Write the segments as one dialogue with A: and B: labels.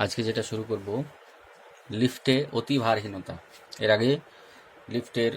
A: আজকে যেটা শুরু করব, লিফটে অতি ভারহীনতা। এর আগে লিফটের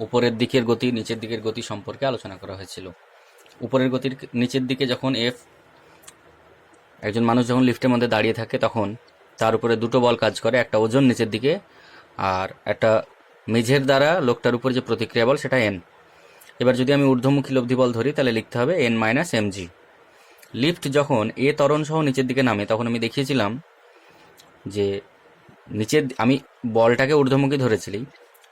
A: উপরের দিকের গতি নিচের দিকের গতি সম্পর্কে আলোচনা করা হয়েছিল। উপরের গতির নিচের দিকে যখন একজন মানুষ যখন লিফটের মধ্যে দাঁড়িয়ে থাকে তখন তার উপরে দুটো বল কাজ করে, একটা ওজন নিচের দিকে আর একটা মেঝের দ্বারা লোকটার উপর যে প্রতিক্রিয়া বল সেটা এন। এবার যদি আমি ঊর্ধ্বমুখী লব্ধি বল ধরি তাহলে লিখতে হবে N minus M g. Lift যখন ত্বরণ সহ নিচের দিকে নামে তখন আমি দেখিয়েছিলাম যে আমি বলটাকে ঊর্ধ্বমুখী ধরেছিলি,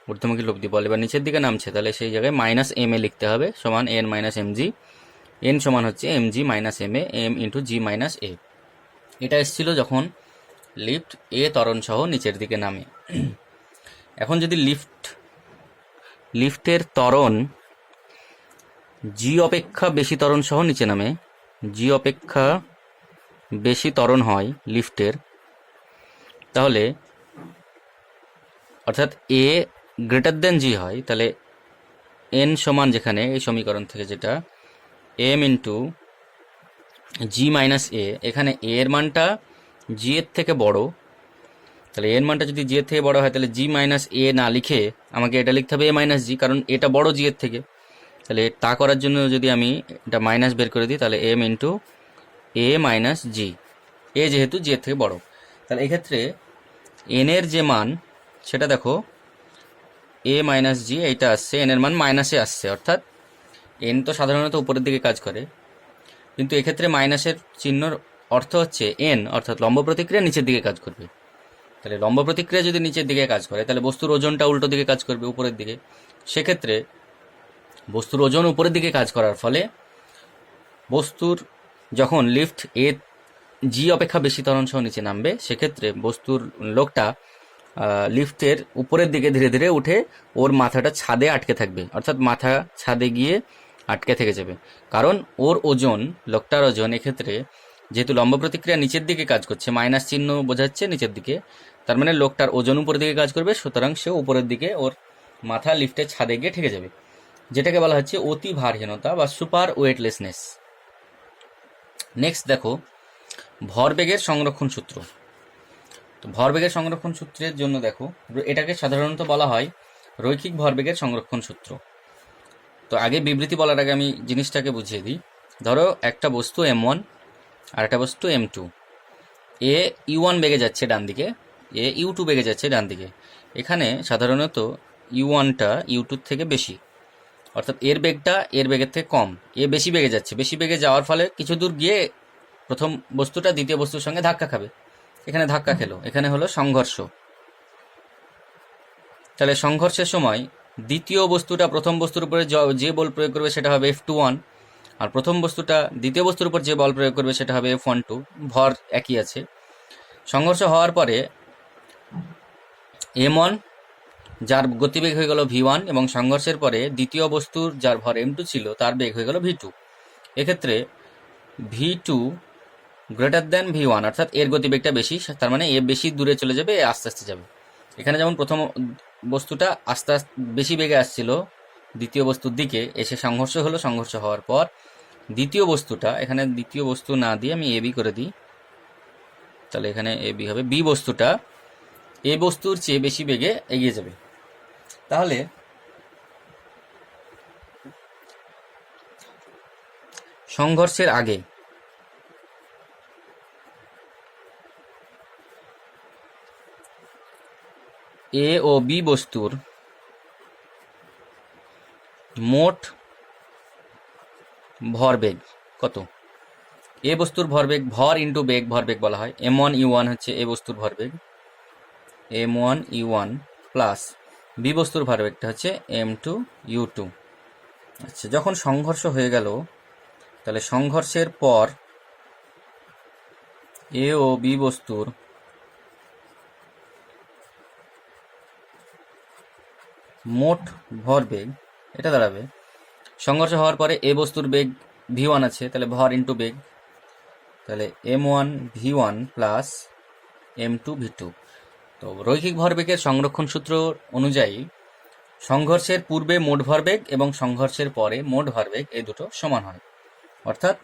A: ঊর্ধ্বমুখী লব্ধি বল এবার নিচের দিকে নামছে, তাহলে সেই জায়গায় মাইনাস এম এ লিখতে হবে সমান N minus M G. N সমান হচ্ছে M G minus M M into G minus A. এটা এসেছিল যখন লিফট ত্বরণ সহ নিচের দিকে নামে। এখন যদি লিফটের ত্বরণ জি অপেক্ষা বেশি ত্বরণ সহ নিচে নামে, জি অপেক্ষা বেশি ত্বরণ হয় লিফটের, তাহলে অর্থাৎ এ গ্রেটার দেন জি হয়, তাহলে এন সমান যেখানে এই সমীকরণ থেকে যেটা এম ইন্টু জি মাইনাস এ, এখানে এ এর মানটা জি এর থেকে বড়, তাহলে এর মানটা যদি জি এর থেকে বড় হয় তাহলে জি মাইনাস এ না লিখে আমাকে এটা লিখতে হবে এ মাইনাস জি, কারণ এটা বড় জি এর থেকে। তাহলে তা করার জন্য যদি আমি এটা মাইনাস বের করে দিই তাহলে এম ইন্টু এ মাইনাস জি, এ যেহেতু জি এর থেকে বড়, তাহলে এক্ষেত্রে এন এর যে মান সেটা দেখো এ মাইনাস জি এইটা আসছে, এন এর মান মাইনাসে আসছে, অর্থাৎ এন তো সাধারণত উপরের দিকে কাজ করে, কিন্তু এক্ষেত্রে মাইনাসের চিহ্নর অর্থ হচ্ছে এন অর্থাৎ লম্ব প্রতিক্রিয়া নিচের দিকে কাজ করবে। তাহলে লম্ব প্রতিক্রিয়া যদি নিচের দিকে কাজ করে তাহলে বস্তুর ওজনটা উল্টো দিকে কাজ করবে, উপরের দিকে। সেক্ষেত্রে বস্তুর ওজন উপরের দিকে কাজ করার ফলে বস্তুর যখন লিফট জি অপেক্ষা বেশি ত্বরণ সহ নিচে নামবে, সেক্ষেত্রে বস্তুর লোকটা লিফটের উপরের দিকে ধীরে ধীরে উঠে ওর মাথাটা ছাদে আটকে থাকবে, অর্থাৎ মাথা ছাদে গিয়ে আটকে থেকে যাবে, কারণ ওর ওজন, লোকটার ওজন এক্ষেত্রে যেহেতু লম্ব প্রতিক্রিয়া নিচের দিকে কাজ করছে, মাইনাস চিহ্ন বোঝাচ্ছে নিচের দিকে, তার মানে লোকটার ওজন উপরের দিকে কাজ করবে, সুতরাং সে উপরের দিকে ওর মাথা লিফটের ছাদে গিয়ে ঠেকে যাবে, যেটাকে বলা হচ্ছে অতি ভারহীনতা বা সুপার ওয়েটলেসনেস। নেক্সট দেখো ভরবেগের সংরক্ষণ সূত্র। তো ভরবেগের সংরক্ষণ সূত্রের জন্য দেখো এটাকে সাধারণত বলা হয় রৈখিক ভরবেগের সংরক্ষণ সূত্র। তো আগে বিবৃতি বলার আগে আমি জিনিসটাকে বুঝিয়ে দিই। ধরো একটা বস্তু M1 আর একটা বস্তু M2, এ U1 বেগে যাচ্ছে ডান দিকে, এ U2 বেগে যাচ্ছে ডান দিকে। এখানে সাধারণত U1টা U2 থেকে বেশি, অর্থাৎ এর বেগটা এর বেগের থেকে কম, এ বেশি বেগে যাচ্ছে, বেশি বেগে যাওয়ার ফলে কিছু দূর গিয়ে প্রথম বস্তুটা দ্বিতীয় বস্তুর সঙ্গে ধাক্কা খাবে, এখানে ধাক্কা খেলো, এখানে হলো সংঘর্ষ। তাহলে সংঘর্ষের সময় দ্বিতীয় বস্তুটা প্রথম বস্তুর উপরে যে বল প্রয়োগ করবে সেটা হবে F21, আর প্রথম বস্তুটা দ্বিতীয় বস্তুর উপর যে বল প্রয়োগ করবে সেটা হবে F12, ভর একই আছে। সংঘর্ষ হওয়ার পরে M1 যার গতিবেগ হয়ে গেল V1 এবং সংঘর্ষের পরে দ্বিতীয় বস্তুর যার ভর M2 ছিল তার বেগ হয়ে গেল V2। এক্ষেত্রে V2 গ্রেটার দেন V1, অর্থাৎ এর গতিবেগটা বেশি, তার মানে এ বেশি দূরে চলে যাবে, এ আস্তে আস্তে যাবে। এখানে যেমন প্রথম বস্তুটা আস্তে আস্তে বেশি বেগে আসছিল দ্বিতীয় বস্তুর দিকে, এসে সংঘর্ষ হলো, সংঘর্ষ হওয়ার পর দ্বিতীয় বস্তুটা, এখানে দ্বিতীয় বস্তু না দিয়ে আমি এবি করে দিই, তাহলে এখানে এবি হবে, বি বস্তুটা এ বস্তুর চেয়ে বেশি বেগে এগিয়ে যাবে। তাহলে সংঘর্ষের আগে এ ও বি বস্তুর মোট ভরবেগ কত? এ বস্তুর ভরবেগ, ভর ইন্টু বেগ, ভরবেগ বলা হয়। M1U1 হচ্ছে এ বস্তুর ভরবেগ, M1U1 প্লাস বি বস্তুর ভরবেগটা হচ্ছে M2U2। আচ্ছা, যখন সংঘর্ষ হয়ে গেল তাহলে সংঘর্ষের পর এ ও বি বস্তুর মোট ভরবেগ এটা দাঁড়াবে, সংঘর্ষ হওয়ার পরে এ বস্তুর বেগ V1 আছে, তাহলে ভর ইন্টু বেগ, তাহলে M1V1 প্লাস M2V2। তো রৈখিক ভরবেগের সংরক্ষণ সূত্র অনুযায়ী সংঘর্ষের পূর্বে মোট ভরবেগ এবং সংঘর্ষের পরে মোট ভরবেগ এই দুটো সমান হয়, অর্থাৎ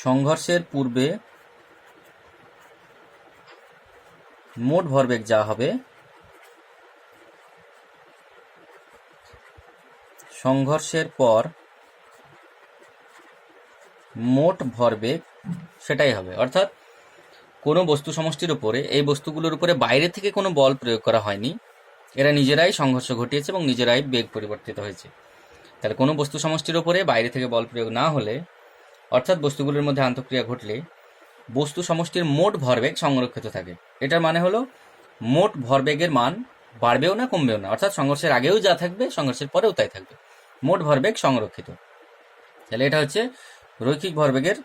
A: সংঘর্ষের পূর্বে মোট ভরবেগ যা হবে সংঘর্ষের পর মোট ভরবেগ সেটাই হবে। অর্থাৎ কোনো বস্তু সমষ্টির উপরে, এই বস্তুগুলোর উপরে বাইরে থেকে কোনো বল প্রয়োগ করা হয়নি, এরা নিজেরাই সংঘর্ষ ঘটিয়েছে এবং নিজেরাই বেগ পরিবর্তিত হয়েছে। তাহলে কোনো বস্তু সমষ্টির উপরে বাইরে থেকে বল প্রয়োগ না হলে, অর্থাৎ বস্তুগুলোর মধ্যে আন্তঃক্রিয়া ঘটলে বস্তু সমষ্টির মোট ভরবেগ সংরক্ষিত থাকে। এটার মানে হলো মোট ভরবেগের মান বাড়বেও না কমবেও না, অর্থাৎ সংঘর্ষের আগেও যা থাকবে সংঘর্ষের পরেও তাই থাকবে, মোট ভরবেগ সংরক্ষিত। তাহলে এটা হচ্ছে রৈখিক ভরবেগের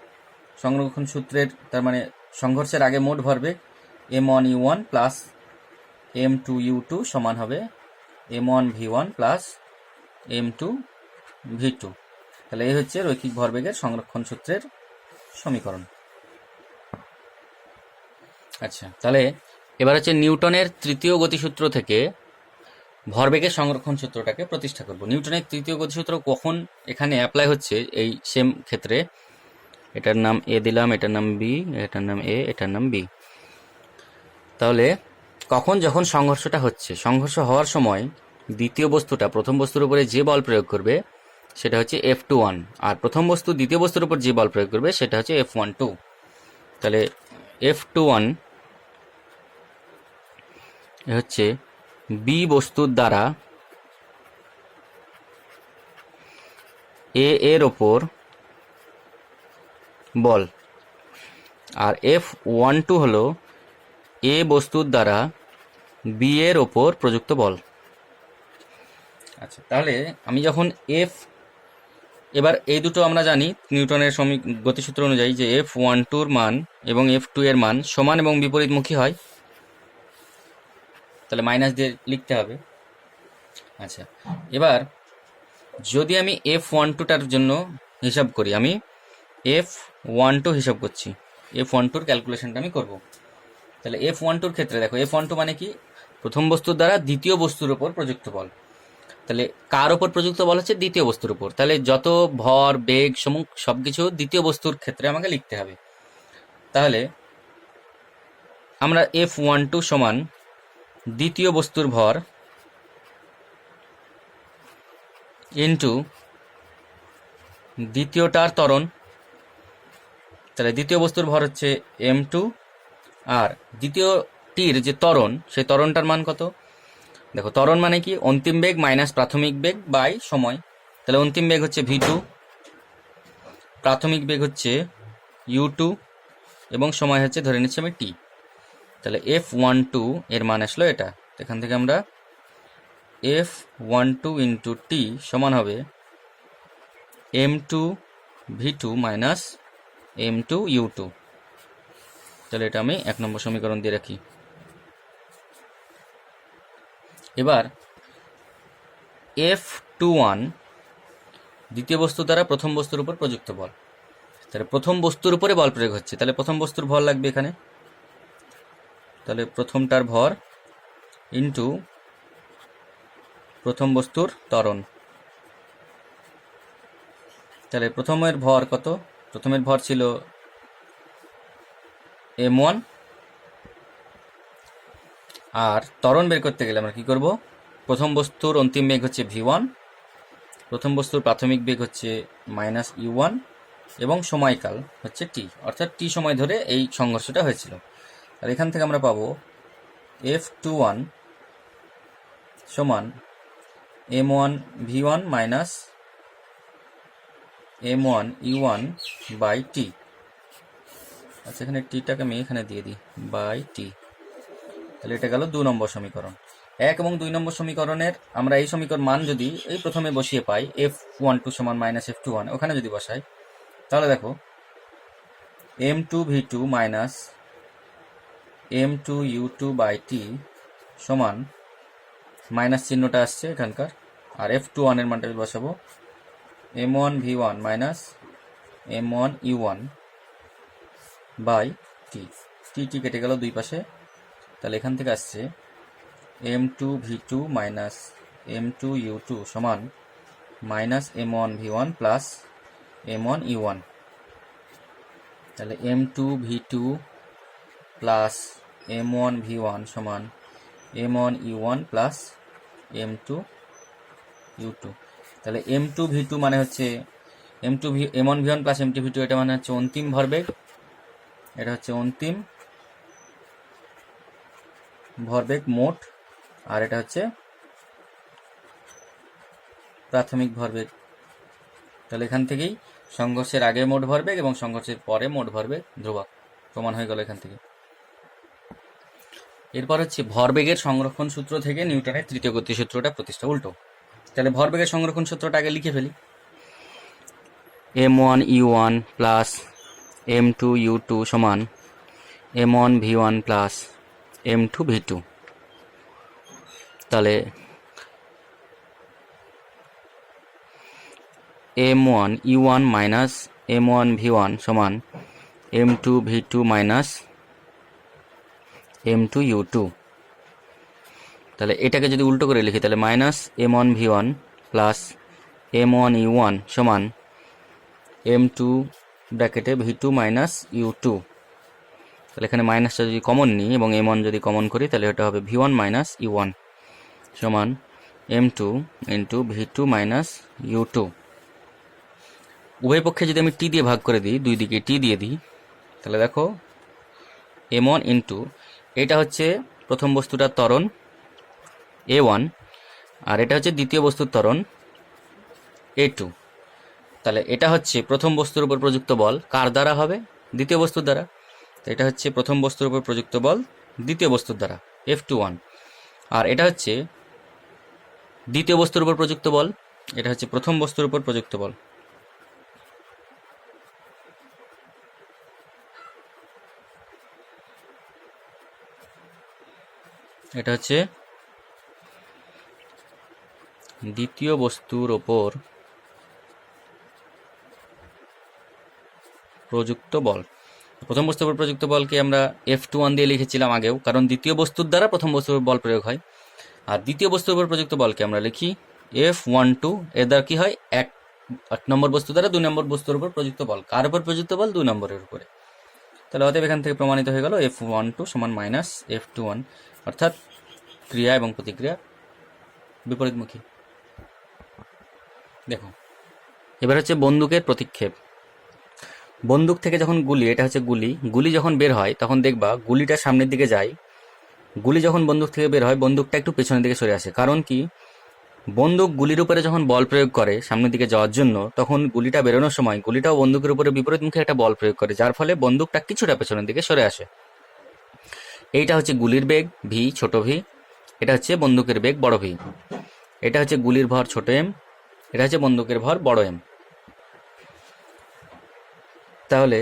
A: সংরক্ষণ সূত্রের, তার মানে সংঘর্ষের আগে মোট ভরবেগ m1u1 প্লাস m2u2 সমান হবে m1v1 প্লাস m2v2। তাহলে এই হচ্ছে রৈখিক ভরবেগের সংরক্ষণ সূত্রের সমীকরণ। আচ্ছা, তাহলে এবার হচ্ছে নিউটনের তৃতীয় গতিসূত্র থেকে ভরবেগের সংরক্ষণ সূত্রটাকে প্রতিষ্ঠা করব। নিউটনের তৃতীয় গতিসূত্র কখন এখানে অ্যাপ্লাই হচ্ছে, এই সেম ক্ষেত্রে এটার নাম এ দিলাম, এটার নাম বি, এটার নাম এ, এটার নাম বি। তাহলে কখন, যখন সংঘর্ষটা হচ্ছে, সংঘর্ষ হওয়ার সময় দ্বিতীয় বস্তুটা প্রথম বস্তুর উপরে যে বল প্রয়োগ করবে সেটা হচ্ছে F21, আর প্রথম বস্তু দ্বিতীয় বস্তুর উপর যে বল প্রয়োগ করবে সেটা হচ্ছে F12। তাহলে F21 হচ্ছে বি বস্তুর দ্বারা এ এর ওপর বল, আর F12 হলো এ বস্তুর দ্বারা বি এর ওপর প্রযুক্ত বল। আচ্ছা, তাহলে আমি যখন এবার এই দুটো আমরা জানি নিউটনের গতিসূত্র অনুযায়ী যে F12 মান এবং F2 এর মান সমান এবং বিপরীতমুখী হয়, তাহলে মাইনাস দিয়ে লিখতে হবে। আচ্ছা, এবার যদি আমি F12টার জন্য হিসাব করি, আমি F12 হিসাব করছি, F12 ক্যালকুলেশনটা আমি করব। তাহলে F12 ক্ষেত্রে দেখো, F12 মানে কি, প্রথম বস্তুর দ্বারা দ্বিতীয় বস্তুর উপর প্রযুক্ত বল। তাহলে কার ওপর প্রযুক্ত বল হচ্ছে দ্বিতীয় বস্তুর উপর, তাহলে যত ভর বেগ সবকিছু দ্বিতীয় বস্তুর ক্ষেত্রে আমাকে লিখতে হবে। তাহলে আমরা F12 সমান দ্বিতীয় বস্তুর ভর ইন্টু দ্বিতীয়টার ত্বরণ। তাহলে দ্বিতীয় বস্তুর ভর হচ্ছে m2, আর দ্বিতীয়টির যে ত্বরণ, সেই ত্বরণটার মান কত? দেখো, ত্বরণ মানে কি, অন্তিম বেগ মাইনাস প্রাথমিক বেগ বাই সময়। তাহলে অন্তিম বেগ হচ্ছে v2, প্রাথমিক বেগ হচ্ছে u2 এবং সময় হচ্ছে ধরে নিচ্ছি আমি t। তাহলে F12 এর মান আসলো এটা। এখান থেকে আমরা F12 ইন্টু t সমান হবে m2 v2 minus m2 u2। তাহলে এটা আমি 1 নম্বর সমীকরণ দিয়ে রাখি। এবার F21 দ্বিতীয় বস্তু দ্বারা প্রথম বস্তুর উপর প্রযুক্ত বল। তাহলে প্রথম বস্তুর উপরে বল প্রয়োগ হচ্ছে, তাহলে প্রথম বস্তুর ভর লাগবে এখানে। তাহলে প্রথমটার ভর ইন্টু প্রথম বস্তুর ত্বরণ। তাহলে প্রথমের ভর কত? প্রথমের ভর ছিল m1, আর ত্বরণ বের করতে গেলে আমরা কি করব? প্রথম বস্তুর অন্তিম বেগ হচ্ছে v1, প্রথম বস্তুর প্রাথমিক বেগ হচ্ছে মাইনাস u1 এবং সময়কাল হচ্ছে t, অর্থাৎ t সময় ধরে এই সংঘর্ষটা হয়েছিল। আর এখান থেকে আমরা পাবো F21 সমান m1 v1 minus m1 u1 by t। আচ্ছা, এখানে টিটাকে আমি এখানে দিয়ে দিই বাই t। তাহলে এটা গেল 2 নম্বর সমীকরণ। 1 এবং 2 নম্বর সমীকরণের আমরা এই সমীকরণ মান যদি এই প্রথমে বসিয়ে পাই, F12 সমান মাইনাস F21, ওখানে যদি বসাই, তাহলে দেখো m2v2 minus m2u2 by t সমান মাইনাস চিহ্নটা আসছে এখানকার, আর F21 এর মানটা বসাবো m1v1 minus m1u1 by t। টি কেটে গেল দুই পাশে, তাহলে এখান থেকে আসছে m2v2 মাইনাস m2u2 সমান মাইনাস m1v1 প্লাস m1u1। তাহলে m2v2 প্লাস m1v1 সমান m1u1 প্লাস m2u2। তাহলে m2v2 মানে হচ্ছে m1v1 প্লাস m2v2, এটা মানে হচ্ছে অন্তিম ভরবেগ, এটা হচ্ছে অন্তিম ভরবেগ মোট, আর এটা হচ্ছে প্রাথমিক ভরবেগ। তাহলে এখান থেকেই সংঘর্ষের আগে মোট ভরবেগ এবং সংঘর্ষের পরে মোট ভরবেগ ধ্রুবক প্রমাণ হয়ে গেল এখান থেকে। এরপর হচ্ছে ভরবেগের সংরক্ষণ সূত্র থেকে নিউটনের তৃতীয় গতি সূত্রটা প্রতিষ্ঠা, উল্টো। তাহলে ভরবেগের সংরক্ষণ সূত্রটা আগে লিখে ফেলি। m1u1 প্লাস m2u2 সমান m1v1 প্লাস m2v2। তাহলে m1u1 মাইনাস m1v1 সমান m2v2 মাইনাস m2u2। তাহলে এটাকে যদি উল্টো করে লিখি তাহলে মাইনাস m1v1 প্লাস m1u1 সমান m2 ব্র্যাকেটে v2 মাইনাস u2। তাহলে এখানে মাইনাসটা যদি কমন নিই এবং m1 যদি কমন করি তাহলে এটা হবে v1 মাইনাস u1 সমান m2 into v2 minus u2। উভয় পক্ষে যদি আমি টি দিয়ে ভাগ করে দিই, দুই দিকে টি দিয়ে দিই, তাহলে দেখো m1 ইন্টু এটা হচ্ছে প্রথম বস্তুটার ত্বরণ a1, আর এটা হচ্ছে দ্বিতীয় বস্তুর ত্বরণ a2। তাহলে এটা হচ্ছে প্রথম বস্তুর উপর প্রযুক্ত বল কার দ্বারা হবে? দ্বিতীয় বস্তুর দ্বারা। তো এটা হচ্ছে প্রথম বস্তুর উপর প্রযুক্ত বল দ্বিতীয় বস্তুর দ্বারা F21, আর এটা হচ্ছে দ্বিতীয় বস্তুর উপর প্রযুক্ত বল, এটা হচ্ছে প্রথম বস্তুর উপর প্রযুক্ত বল। এটা হচ্ছে দ্বিতীয় বস্তুর ওপর প্রযুক্ত বল। প্রথম বস্তুর উপর প্রযুক্ত বলকে আমরা F21 দিয়ে লিখেছিলাম আগেও, কারণ দ্বিতীয় বস্তুর দ্বারা প্রথম বস্তুর উপর বল প্রয়োগ হয়। আর দ্বিতীয় বস্তুর উপর প্রযুক্ত বলকে আমরা লিখি F12, এর দ্বারা কি হয়? এক নম্বর বস্তু দ্বারা 2 নম্বর বস্তুর উপর প্রযুক্ত বল। কার উপর প্রযুক্ত বল? 2 নম্বরের উপরে। তাহলে অতএব এখান থেকে প্রমাণিত হয়ে গেল F12 সমান মাইনাস F21, অর্থাৎ ক্রিয়া এবং প্রতিক্রিয়া বিপরীতমুখী। দেখো এবার হচ্ছে বন্দুকের প্রতিক্ষেপ। বন্দুক থেকে যখন গুলি, এটা হচ্ছে গুলি যখন বের হয় তখন দেখবা গুলিটা সামনের দিকে যায়। গুলি যখন বন্দুক থেকে বের হয় বন্দুকটা একটু পেছনের দিকে সরে আসে। কারণ কি? বন্দুক গুলির উপরে যখন বল প্রয়োগ করে সামনের দিকে যাওয়ার জন্য, তখন গুলিটা বেরোনোর সময় গুলিটাও বন্দুকের উপরে বিপরীতমুখী একটা বল প্রয়োগ করে, যার ফলে বন্দুকটা কিছুটা পেছনের দিকে সরে আসে। এইটা হচ্ছে গুলির বেগ ভি, ছোট ভি। এটা হচ্ছে বন্দুকের বেগ বড় ভি। এটা হচ্ছে গুলির ভর ছোট এম, এটা হচ্ছে বন্দুকের ভর বড় এম। তাহলে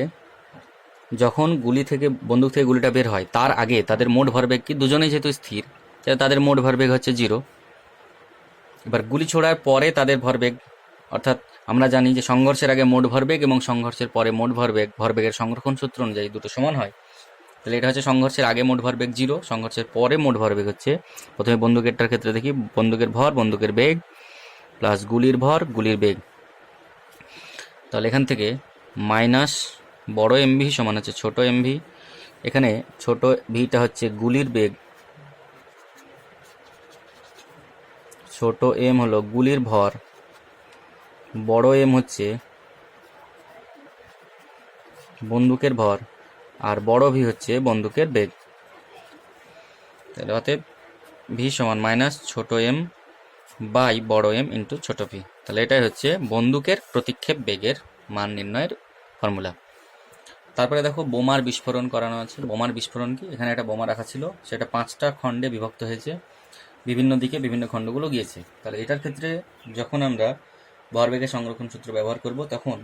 A: যখন বন্দুক থেকে গুলিটা বের হয় তার আগে তাদের মোট ভরবেগ কি? দুজনেই যেহেতু স্থির, তাদের মোট ভরবেগ হচ্ছে 0। এবার গুলি ছোড়ার পরে তাদের ভরবেগ, অর্থাৎ আমরা জানি যে সংঘর্ষের আগে মোট ভরবেগ এবং সংঘর্ষের পরে মোট ভরবেগের সংরক্ষণ সূত্র অনুযায়ী দুটো সমান হয়। তাহলে এটা হচ্ছে সংঘর্ষের আগে মোট ভরবেগ 0, সংঘর্ষের পরে মোট ভরবেগ হচ্ছে, প্রথমে বন্দুকেরটার ক্ষেত্রে দেখি বন্দুকের ভর বন্দুকের বেগ প্লাস গুলির ভর গুলির বেগ। তাহলে এখান থেকে মাইনাস বড় এমভি সমান হচ্ছে ছোট এমভি। এখানে ছোট ভিটা হচ্ছে গুলির বেগ, ছোট এম হলো গুলির ভর, বড় এম হচ্ছে বন্দুকের ভর, আর বড় ভি হচ্ছে বন্দুকের বেগ। তাহলে অতএব ভি সমান মাইনাস ছোট এম বাই বড় এম ইন্টু ছোট ভি। তাহলে এটাই হচ্ছে বন্দুকের প্রতিক্ষেপ বেগের মান নির্ণয়ের ফর্মুলা। তারপরে দেখো বোমার বিস্ফোরণ করানো আছে। বোমার বিস্ফোরণ কি? এখানে একটা বোমা রাখা ছিল, সেটা 5টা খণ্ডে বিভক্ত হয়েছে, বিভিন্ন দিকে বিভিন্ন খণ্ডগুলো গিয়েছে। তাহলে এটার ক্ষেত্রে যখন আমরা ভরবেগের সংরক্ষণ সূত্র ব্যবহার করব, তখন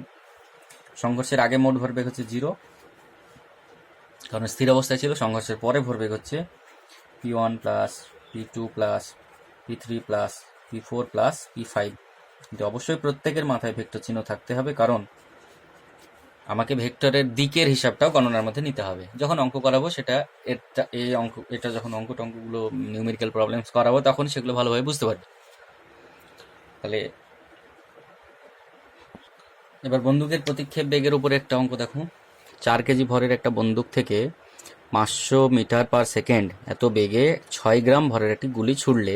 A: সংঘর্ষের আগে মোট ভরবেগ হচ্ছে 0, কারণ স্থির অবস্থায় ছিল। সংঘর্ষের পরে ভরবেগ হচ্ছে P1 plus P2 plus P3 plus P4 plus P5। কিন্তু অবশ্যই প্রত্যেকের মাথায় ভেক্টর চিহ্ন থাকতে হবে, কারণ আমাকে ভেক্টরের দিকের হিসাবটাও গণনার মধ্যে নিতে হবে। যখন অঙ্ক করাবো এটা যখন অঙ্কগুলো নিউমেরিক্যাল প্রবলেমস করাবো তখন সেগুলো ভালোভাবে বুঝতে পারবে। তাহলে এবার বন্দুকের প্রতিক্ষেপ বেগের উপরে একটা অঙ্ক দেখো। 4 কেজি ভরের একটা বন্দুক থেকে 500 মিটার পার সেকেন্ড এত বেগে 6 গ্রাম ভরের একটি গুলি ছুড়লে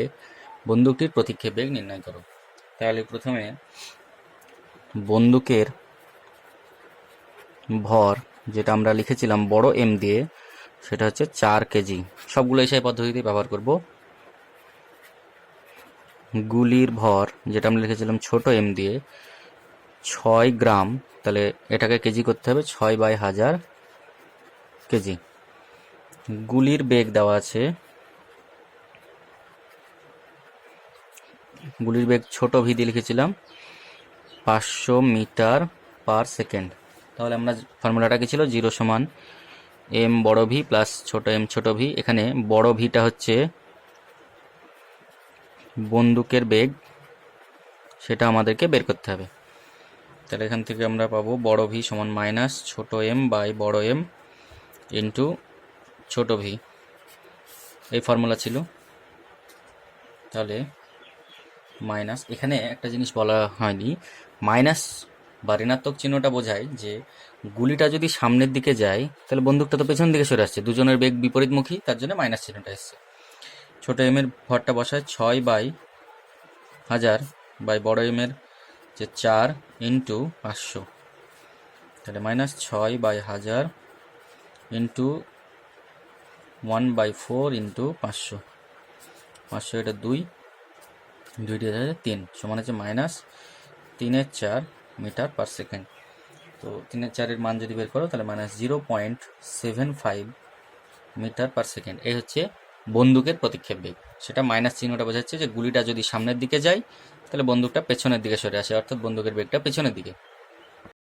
A: বন্দুকটির প্রতিক্ষেপ বেগ নির্ণয় করো। তাহলে প্রথমে বন্দুকের ভর যেটা আমরা লিখেছিলাম বড় এম দিয়ে, সেটা হচ্ছে 4 কেজি। সবগুলো এসআই পদ্ধতিতে ব্যবহার করব। গুলির ভর যেটা আমরা লিখেছিলাম ছোট এম দিয়ে 6 গ্রাম, তাহলে এটাকে কেজি করতে হবে 6/1000 কেজি। গুলির বেগ দেওয়া আছে, গুলির বেগ ছোট ভি দিয়ে লিখেছিলাম 500 মিটার পার সেকেন্ড। তাহলে আমরা ফর্মুলাটা কি ছিল, 0 সমান এম বড় ভি প্লাস ছোট এম ছোট ভি। এখানে বড় ভিটা হচ্ছে বন্দুকের বেগ, সেটা আমাদেরকে বের করতে হবে। তাহলে এখান থেকে আমরা পাবো বড় ভি সমান মাইনাস ছোট এম বাই বড় এম ইন্টু ছোট ভি, এই ফর্মুলা ছিল। তাহলে মাইনাস, এখানে একটা জিনিস বলা হয়নি, মাইনাস বা ঋণাত্মক চিহ্নটা বোঝায় যে গুলিটা যদি সামনের দিকে যায় তাহলে বন্দুকটা তো পেছন দিকে সরে আসছে, দুজনের বেগ বিপরীতমুখী, তার জন্য মাইনাস চিহ্নটা এসছে। ছোট এম এর ভরটা বসায় 6/1000 বাই বড় এম এর যে 4 ইন্টু 500, তাহলে মাইনাস 6/1000 ইন্টু 1/4 ইন্টু 500, 500 এটা 2, 2 দিয়ে 3 সমান হচ্ছে মাইনাস 3/4 মিটার পার সেকেন্ড। তো 3/4 মান যদি বের করো তাহলে মাইনাস 0.75 মিটার পার সেকেন্ড। এই হচ্ছে বন্দুকের প্রতিক্ষেপ বেগ। সেটা মাইনাস চিহ্নটা বোঝাচ্ছে যে গুলিটা যদি সামনের দিকে যায় তাহলে বন্দুকটা পেছনের দিকে সরে আসে, অর্থাৎ বন্দুকের বেগটা পেছনের দিকে।